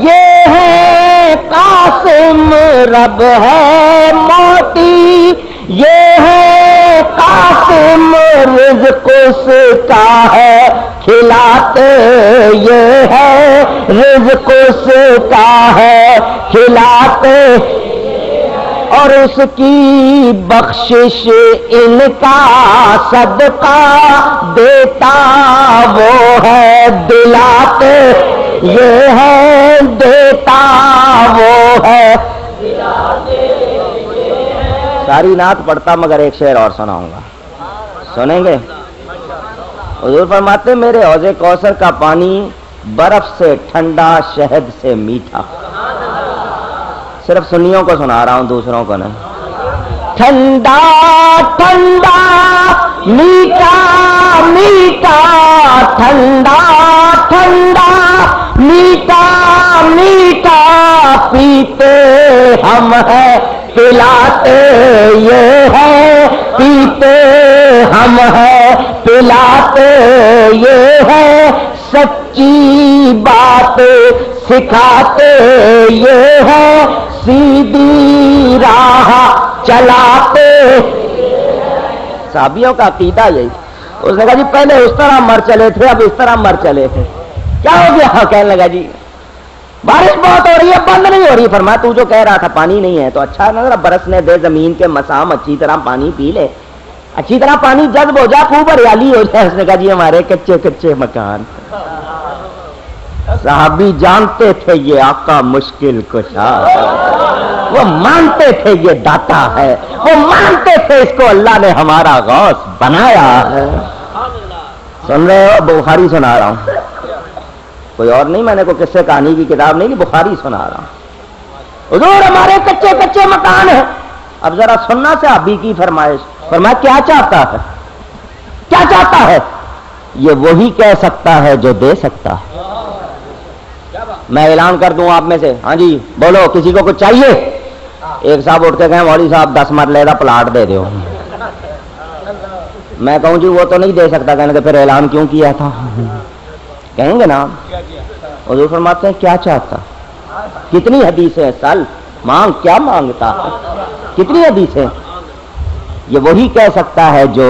یہ ہے قاسم. رب ہے موتی، یہ ہے قاسم. رزق اس کا ہے کھلاتے، یہ ہے رزق اس کا ہے کھلاتے، اور اس کی بخشش ان کا صدقہ دیتا وہ ہے. دلاتے یہ ہے، دیتا وہ ہے. ساری نعت پڑھتا مگر ایک شعر اور سناؤں گا، سنیں گے؟ حضور فرماتے میرے حوض کوثر کا پانی برف سے ٹھنڈا، شہد سے میٹھا. صرف سنیوں کو سنا رہا ہوں، دوسروں کو نہیں. ٹھنڈا ٹھنڈا میٹھا میٹھا ٹھنڈا ٹھنڈا میٹھا میٹھا پیتے ہم ہیں پلاتے یہ ہے پیتے ہم ہیں پلاتے یہ ہے سچی بات سکھاتے یہ ہے سیدھی راہ چلاتے. صحابیوں کا عقیدہ یہی. اس نے کہا جی پہلے اس طرح مر چلے تھے اب اس طرح مر چلے تھے. کیا ہو گیا؟ کہنے لگا جی بارش بہت ہو رہی ہے بند نہیں ہو رہی. فرمایا تو جو کہہ رہا تھا پانی نہیں ہے تو اچھا نہ ذرا برسنے دے زمین کے مسام اچھی طرح پانی پی لے اچھی طرح پانی جذب ہو جائے خوب ہریالی ہو جائے. اس نے کہا جی ہمارے کچے کچے مکان. صحابی جانتے تھے یہ آقا مشکل کشا ہے وہ مانتے تھے یہ داتا ہے وہ مانتے تھے اس کو اللہ نے ہمارا غوث بنایا ہے. سن رہے ہو؟ بخاری سنا رہا ہوں کوئی اور نہیں. میں نے کوئی قصے کہانی کی کتاب نہیں بخاری سنا رہا ہوں. حضور ہمارے کچے کچے مکان ہیں. اب ذرا سننا صحابی کی فرمائش. فرمایا کیا چاہتا ہے کیا چاہتا ہے؟ یہ وہی کہہ سکتا ہے جو دے سکتا ہے. میں اعلان کر دوں آپ میں سے ہاں جی بولو کسی کو کچھ چاہیے؟ ایک صاحب اٹھ کے کہیں مولوی صاحب 10 مرلے کا پلاٹ دے دو. میں کہوں جی وہ تو نہیں دے سکتا. کہنے کہ پھر اعلان کیوں کیا تھا؟ کہیں گے نا. حضور فرماتے ہیں کیا چاہتا؟ کتنی حدیثیں سل مانگ کیا مانگتا ہے کتنی حدیثیں. یہ وہی کہہ سکتا ہے جو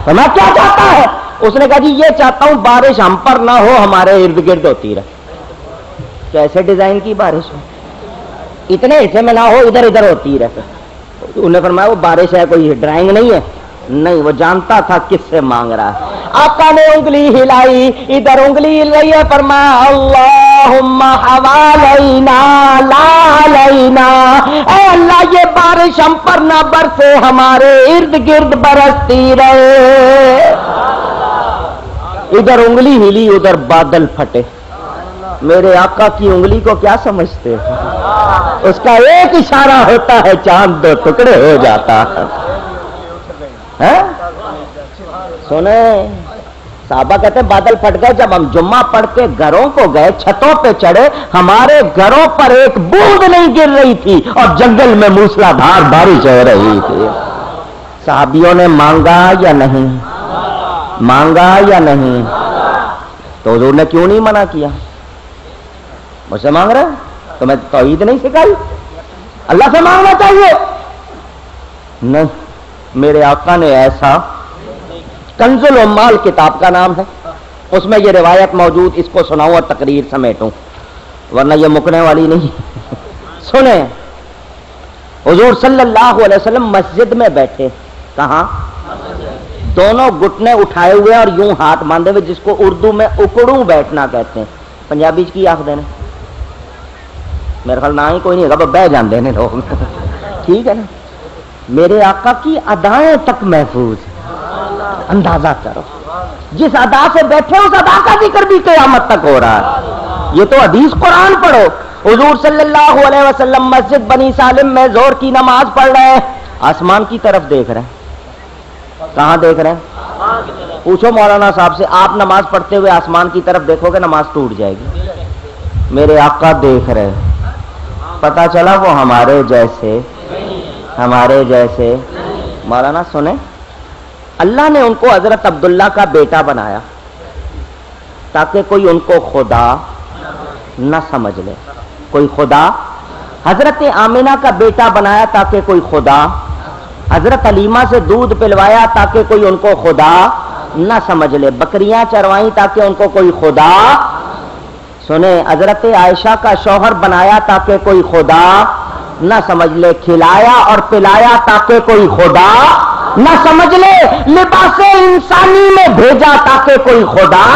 فرمایا کیا چاہتا ہے؟ اس نے کہا جی یہ چاہتا ہوں بارش ہم پر نہ ہو ہمارے ارد گرد ہوتی رہے. کیسے ڈیزائن کی بارش ہو اتنے حصے میں نہ ہو ادھر ادھر ہوتی رہے. انہوں نے فرمایا وہ بارش ہے کوئی ڈرائنگ نہیں ہے. نہیں وہ جانتا تھا کس سے مانگ رہا ہے. آقا نے انگلی ہلائی ادھر انگلی ہل رہی ہے. فرمایا اللہم حوالینا لا علینا. اے اللہ یہ بارش ہم پر نہ برسے ہمارے ارد گرد برستی رہے. ادھر انگلی ہلی ادھر بادل پھٹے. میرے آقا کی انگلی کو کیا سمجھتے ہیں؟ اس کا ایک اشارہ ہوتا ہے چاند 2 ٹکڑے ہو جاتا ہے. سنیں صحابہ کہتے ہیں بادل پھٹ گئے. جب ہم جمعہ پڑھ کے گھروں کو گئے چھتوں پہ چڑھے ہمارے گھروں پر ایک بوند نہیں گر رہی تھی اور جنگل میں موسلا دھار بارش ہو رہی تھی. صحابیوں نے مانگا یا نہیں مانگا یا نہیں؟ تو حضور نے کیوں نہیں منع کیا؟ مجھ سے مانگ رہے تو میں توحید نہیں سکھائی؟ اللہ سے مانگنا چاہیے. نہیں میرے آقا نے ایسا کنز العمال کتاب کا نام ہے اس میں یہ روایت موجود. اس کو سناؤں اور تقریر سمیٹوں ورنہ یہ مکنے والی نہیں. سنیں حضور صلی اللہ علیہ وسلم مسجد میں بیٹھے. کہاں؟ دونوں گھٹنے اٹھائے ہوئے اور یوں ہاتھ باندھے ہوئے جس کو اردو میں اکڑوں بیٹھنا کہتے ہیں. پنجابی کی آخ دینے میرے خیال نہ ہی کوئی نہیں ہوگا بہ جاندے نے لوگ. ٹھیک ہے نا. میرے آقا کی ادائیں تک محفوظ. اندازہ کرو جس ادا سے بیٹھے اس ادا کا ذکر بھی قیامت تک ہو رہا ہے. یہ تو حدیث قرآن پڑھو. حضور صلی اللہ علیہ وسلم مسجد بنی سالم میں ظہر کی نماز پڑھ رہے ہیں. آسمان کی طرف دیکھ رہے ہیں. کہاں دیکھ رہے ہیں؟ پوچھو مولانا صاحب سے آپ نماز پڑھتے ہوئے آسمان کی طرف دیکھو گے نماز ٹوٹ جائے گی. میرے آقا دیکھ رہے. پتا چلا وہ ہمارے جیسے. مولانا سنیں اللہ نے ان کو حضرت عبداللہ کا بیٹا بنایا تاکہ کوئی ان کو خدا نہ سمجھ لے. کوئی خدا. حضرت آمینہ کا بیٹا بنایا تاکہ کوئی خدا. حضرت علیمہ سے دودھ پلوایا تاکہ کوئی ان کو خدا نہ سمجھ لے. بکریاں چروائیں تاکہ ان کو کوئی خدا. سنیں حضرت عائشہ کا شوہر بنایا تاکہ کوئی خدا نہ سمجھ لے. کھلایا اور پلایا تاکہ کوئی خدا نہ سمجھ لے. لباس انسانی میں بھیجا تاکہ کوئی خدا.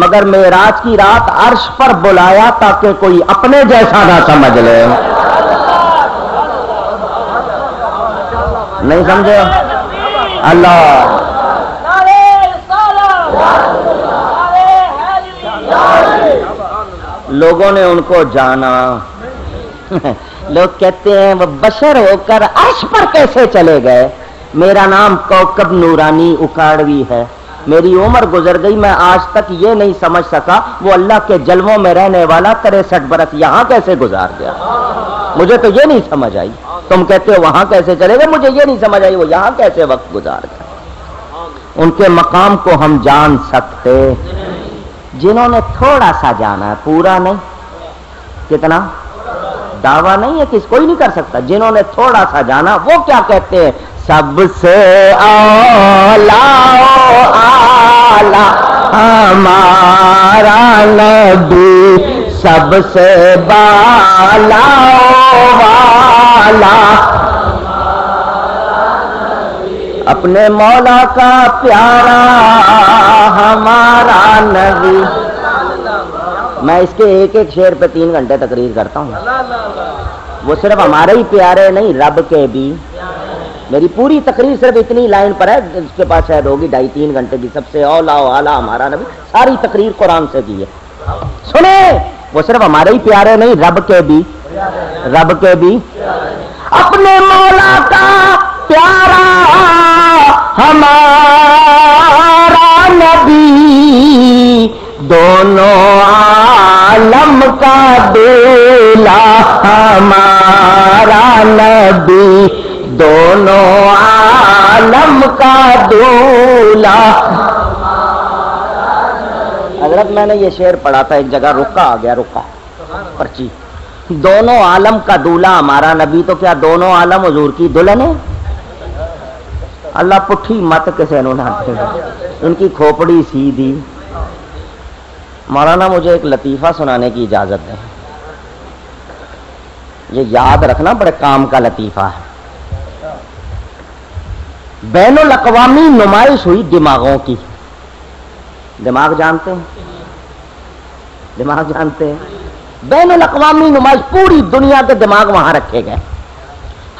مگر معراج کی رات عرش پر بلایا تاکہ کوئی اپنے جیسا نہ سمجھ لے. نہیں سمجھے؟ اللہ لوگوں نے ان کو جانا لوگ کہتے ہیں وہ بشر ہو کر عرش پر کیسے چلے گئے؟ میرا نام کوكب نورانی اکاڑوی ہے، میری عمر گزر گئی، میں آج تک یہ نہیں سمجھ سکا وہ اللہ کے جلووں میں رہنے والا 63 برس یہاں کیسے گزار گیا۔ مجھے تو یہ نہیں سمجھ آئی، تم کہتے ہو وہاں کیسے چلے گئے، مجھے یہ نہیں سمجھ آئی وہ یہاں کیسے وقت گزار گیا۔ ان کے مقام کو ہم جان سکتے جنہوں نے تھوڑا سا جانا ہے، پورا نہیں۔ کتنا؟ دعویٰ نہیں ہے کہ کوئی نہیں کر سکتا، جنہوں نے تھوڑا سا جانا وہ کیا کہتے ہیں؟ سب سے اعلیٰ ہمارا نبی، سب سے بالا والا اپنے مولا کا پیارا ہمارا نبی۔ میں اس کے ایک ایک شعر پہ 3 گھنٹے تقریر کرتا ہوں، وہ صرف ہمارے ہی پیارے نہیں، رب کے بھی۔ میری پوری تقریر صرف اتنی لائن پر ہے، اس کے پاس شاید ہوگی 2.5-3 گھنٹے کی، سب سے اولا و اعلیٰ ہمارا نبی، ساری تقریر قرآن سے کی ہے۔ سنیں، وہ صرف ہمارے ہی پیارے نہیں، رب کے بھی، رب کے بھی، اپنے مولا کا پیارا ہمارا نبی، دونوں عالم کا دولا ہمارا نبی، دونوں عالم کا دولا۔ حضرت میں نے یہ شعر پڑھا تھا ایک جگہ، رکا آ گیا، رکا پرچی، دونوں عالم کا دولا ہمارا نبی، تو کیا دونوں عالم حضور کی دلہن ہے؟ اللہ پٹھی مت کسے نو نہ ان کی کھوپڑی سیدھی۔ مولانا مجھے ایک لطیفہ سنانے کی اجازت ہے، یہ یاد رکھنا بڑے کام کا لطیفہ ہے۔ بین الاقوامی نمائش ہوئی دماغوں کی، دماغ جانتے ہیں؟ دماغ جانتے ہیں؟ بین الاقوامی نمائش، پوری دنیا کے دماغ وہاں رکھے گئے،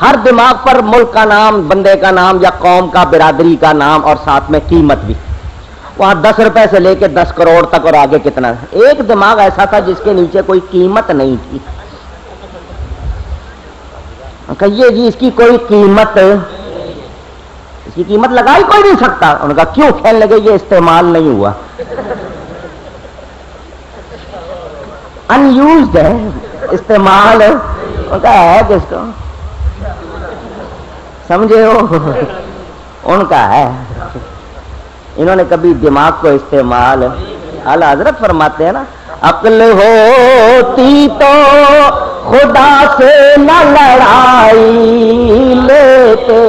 ہر دماغ پر ملک کا نام، بندے کا نام یا قوم کا، برادری کا نام، اور ساتھ میں قیمت بھی۔ وہاں 10 روپے سے لے کے 10 کروڑ تک اور آگے کتنا۔ ایک دماغ ایسا تھا جس کے نیچے کوئی قیمت نہیں تھی، کہیے جی اس کی کوئی قیمت، اس کی قیمت لگا ہی کوئی نہیں سکتا۔ ان کا کیوں؟ کہنے لگے یہ استعمال نہیں ہوا، ان یوزڈ ہے، استعمال ان کا ہے کس کو سمجھے ہو، ان کا ہے۔ انہوں نے کبھی دماغ کو استعمال، اعلی حضرت فرماتے ہیں نا، عقل ہوتی تو خدا سے نہ لڑائی لیتے۔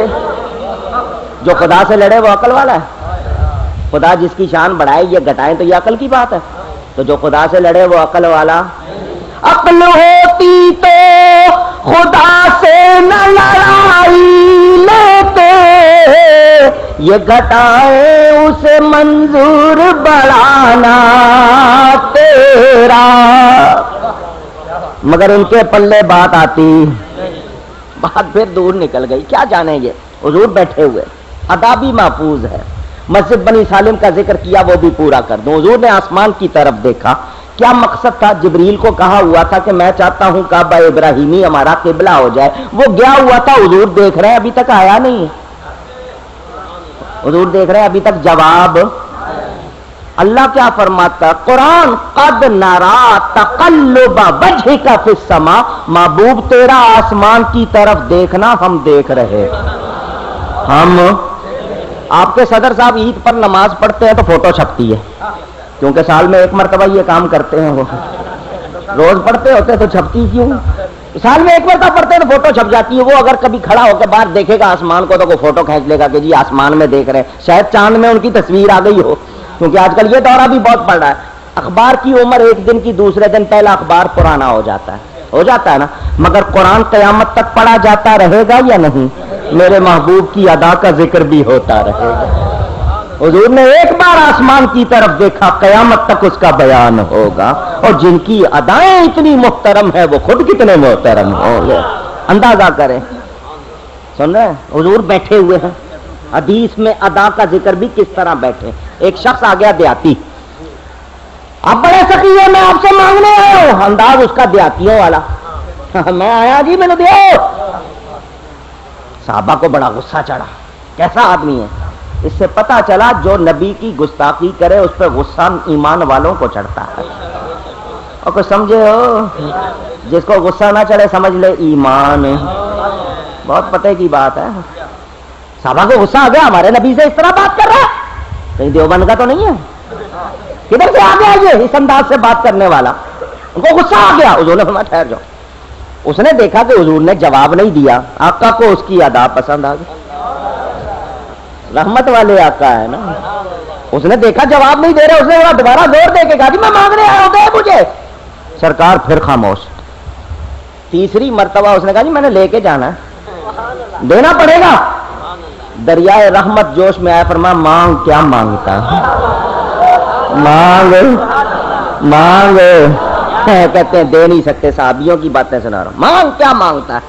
جو خدا سے لڑے وہ عقل والا ہے، خدا جس کی شان بڑھائے یا گھٹائے تو یہ عقل کی بات ہے، تو جو خدا سے لڑے وہ عقل والا۔ عقل ہوتی تو خدا سے نہ لڑائی لیتے، یہ گھٹائے اسے منظور بڑھانا تیرا، مگر ان کے پلے بات آتی، بات پھر دور نکل گئی۔ کیا جانیں گے، حضور بیٹھے ہوئے، ادا بھی محفوظ ہے۔ مسجد بنی سالم کا ذکر کیا، وہ بھی پورا کر دوں۔ حضور نے آسمان کی طرف دیکھا، کیا مقصد تھا؟ جبریل کو کہا ہوا تھا کہ میں چاہتا ہوں کعبہ ابراہیمی ہمارا قبلہ ہو جائے، وہ گیا ہوا تھا، حضور دیکھ رہے ہیں، ابھی تک آیا نہیں ہے، حضور دیکھ رہے ہیں، ابھی تک جواب۔ اللہ کیا فرماتا؟ قرآن، قد نرا تقلب وجہک فی السماء، محبوب تیرا آسمان کی طرف دیکھنا ہم دیکھ رہے۔ ہم، آپ کے صدر صاحب عید پر نماز پڑھتے ہیں تو فوٹو چھپتی ہے، کیونکہ سال میں ایک مرتبہ یہ کام کرتے ہیں، وہ روز پڑھتے ہوتے تو چھپتی کیوں؟ سال میں ایک مرتبہ پڑھتے ہیں تو فوٹو چھپ جاتی ہے۔ وہ اگر کبھی کھڑا ہو کے باہر دیکھے گا آسمان کو تو وہ فوٹو کھینچ لے گا کہ جی آسمان میں دیکھ رہے ہیں، شاید چاند میں ان کی تصویر آ گئی ہو، کیونکہ آج کل یہ دورہ بھی بہت پڑ رہا ہے۔ اخبار کی عمر ایک دن کی، دوسرے دن پہلا اخبار پرانا ہو جاتا ہے نا، مگر قرآن قیامت تک پڑھا جاتا رہے گا یا نہیں؟ میرے محبوب کی ادا کا ذکر بھی ہوتا رہے گا۔ حضور نے ایک بار آسمان کی طرف دیکھا، قیامت تک اس کا بیان ہوگا، اور جن کی ادائیں اتنی محترم ہے وہ خود کتنے محترم ہوں گے، اندازہ کریں۔ سن رہے ہیں؟ حضور بیٹھے ہوئے ہیں، حدیث میں ادا کا ذکر بھی کس طرح بیٹھے۔ ایک شخص آ گیا دیہاتی، آپ بڑے سخی ہیں، میں آپ سے مانگنے آیا ہوں، انداز اس کا دیہاتیوں والا، میں آیا جی میں نے دیو. صحابہ کو بڑا غصہ چڑھا, کیسا آدمی ہے. اس سے پتا چلا جو نبی کی گستاخی کرے اس پہ غصہ ایمان والوں کو چڑھتا ہے. اور کوئی سمجھے ہو, جس کو غصہ نہ چڑھے سمجھ لے ایمان. بہت پتے کی بات ہے. صحابہ کو غصہ آ گیا, ہمارے نبی سے اس طرح بات کر رہا ہے, کہیں دیوبند کا تو نہیں ہے, کدھر سے آ گیا یہ اس انداز سے بات کرنے والا. ان کو غصہ آ گیا. حضور نے فرمایا ٹھہر جاؤ. اس نے دیکھا کہ حضور نے جواب نہیں دیا, آقا کو اس کی ادا پسند آ گئی. رحمت والے آقا ہے نا. اس نے دیکھا جواب نہیں دے رہے, اس نے دوبارہ زور دے کے کہا جی میں مانگنے آیا ہوں, دے مجھے. سرکار پھر خاموش. تیسری مرتبہ اس نے کہا جی میں نے لے کے جانا ہے, دینا پڑے گا. دریائے رحمت جوش میں آیا, فرمایا مانگ. کیا مانگتا ہے؟ مانگ مانگ. کہتے ہیں دے نہیں سکتے, صحابیوں کی باتیں سنا رہا ہوں. مانگ, کیا مانگتا ہے؟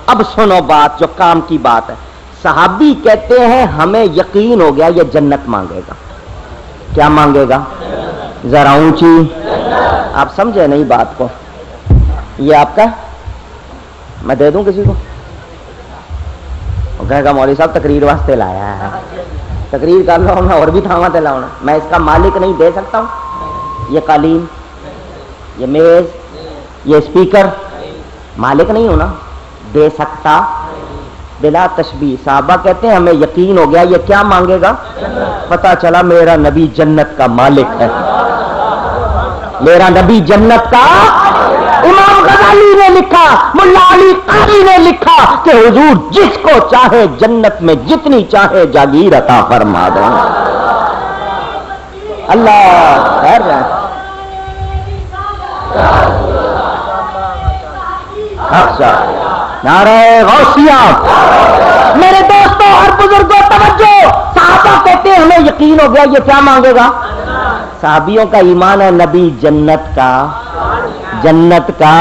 اب سنو بات جو کام کی بات ہے. صحابی کہتے ہیں ہمیں یقین ہو گیا یہ جنت مانگے گا. کیا مانگے گا؟ ذرا اونچی, آپ سمجھے نہیں بات کو. یہ آپ کا, میں دے دوں کسی کو؟ کہے گا مولوی صاحب تقریر واسطے لایا ہے, تقریر کر لو, میں اور بھی تھاواں تے لاؤنا. میں اس کا مالک نہیں, دے سکتا ہوں. یہ قالین, یہ میز, یہ اسپیکر, مالک نہیں ہونا, دے سکتا بلا تشبیہ. صحابہ کہتے ہیں ہمیں یقین ہو گیا یہ کیا مانگے گا. پتا چلا میرا نبی جنت کا مالک ہے, میرا نبی جنت کا. امام غزالی نے لکھا, ملا علی قاری نے لکھا کہ حضور جس کو چاہے جنت میں جتنی چاہے جاگیر عطا فرما دیں. اللہ خیر رہے. اچھا نعرہ غوثیہ. میرے دوستوں اور بزرگوں توجہ, صحابہ کہتے ہیں ہمیں یقین ہو گیا یہ کیا مانگے گا. صحابیوں کا ایمان ہے نبی جنت کا, جنت کا.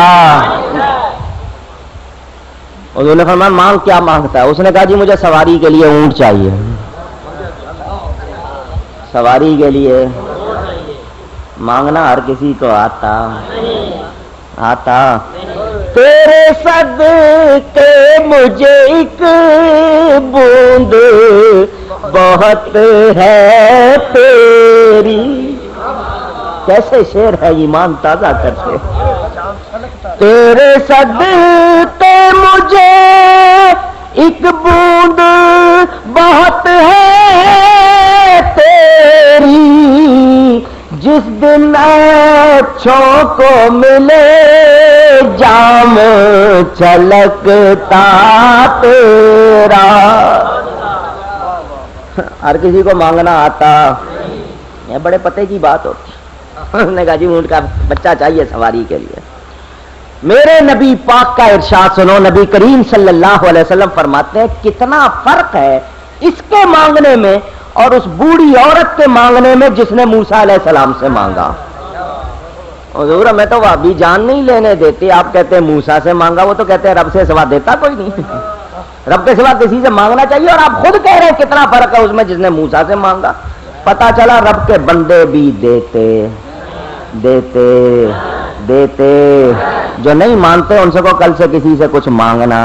حضور نے فرمایا مانگ. کیا مانگتا ہے؟ اس نے کہا جی مجھے سواری کے لیے اونٹ چاہیے. سواری کے لیے مانگنا ہر کسی کو آتا آتا. تیرے صدقے مجھے ایک بوند بہت ہے تیری. کیسے شعر ہے, ایمان تازہ کرتے. تیرے صدقے مجھے ایک بوند بہت ہے تیری. جس دن اچھوں کو ملے جام چھلکتا تیرا. ہر کسی کو مانگنا آتا, یہ بڑے پتے کی بات ہوتی. انہوں نے کہا جی اونٹ کا بچہ چاہیے سواری کے لیے. میرے نبی پاک کا ارشاد سنو. نبی کریم صلی اللہ علیہ وسلم فرماتے ہیں کتنا فرق ہے اس کے مانگنے میں اور اس بوڑھی عورت کے مانگنے میں جس نے موسیٰ علیہ السلام سے مانگا. حضور ہمیں تو ابھی جان نہیں لینے دیتے. آپ کہتے ہیں موسیٰ سے مانگا, وہ تو کہتے ہیں رب سے سوا دیتا کوئی نہیں. رب کے سوا کسی سے مانگنا چاہیے, اور آپ خود کہہ رہے ہیں کتنا فرق ہے اس میں جس نے موسیٰ سے مانگا. پتا چلا رب کے بندے بھی دیتے دیتے دیتے, جو نہیں مانتے ان سے کو کل سے کسی سے کچھ مانگنا.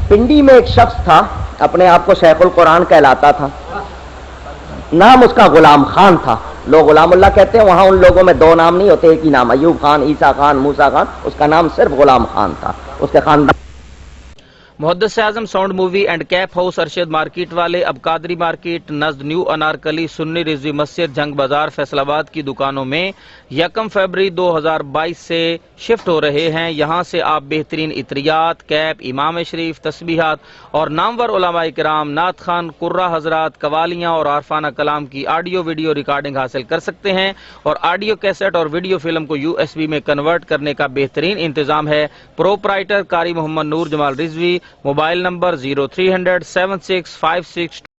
پنڈی میں ایک شخص تھا, اپنے آپ کو شیخ القرآن کہلاتا تھا. نام اس کا غلام خان تھا. لوگ غلام اللہ کہتے ہیں, وہاں ان لوگوں میں دو نام نہیں ہوتے, ایک ہی نام. ایوب خان, عیسیٰ خان, موسیٰ خان. اس کا نام صرف غلام خان تھا. اس کے خاندان محدث اعظم sound movie and cap house Arshad market والے اب قادری مارکیٹ نزد نیو انارکلی سنی رضوی مسجد جنگ بازار فیصل آباد کی دکانوں میں 1 فروری 2022 سے شفٹ ہو رہے ہیں. یہاں سے آپ بہترین عطریات, کیپ, امام شریف, تسبیحات اور نامور علماء کرام, نعت خوان, قرہ حضرات, قوالیاں اور عارفانہ کلام کی آڈیو ویڈیو ریکارڈنگ حاصل کر سکتے ہیں. اور آڈیو کیسٹ اور ویڈیو فلم کو USB میں کنورٹ کرنے کا بہترین انتظام ہے. Proprietor Qari Muhammad Noor Jamal Rizvi. Mobile number 0300 7656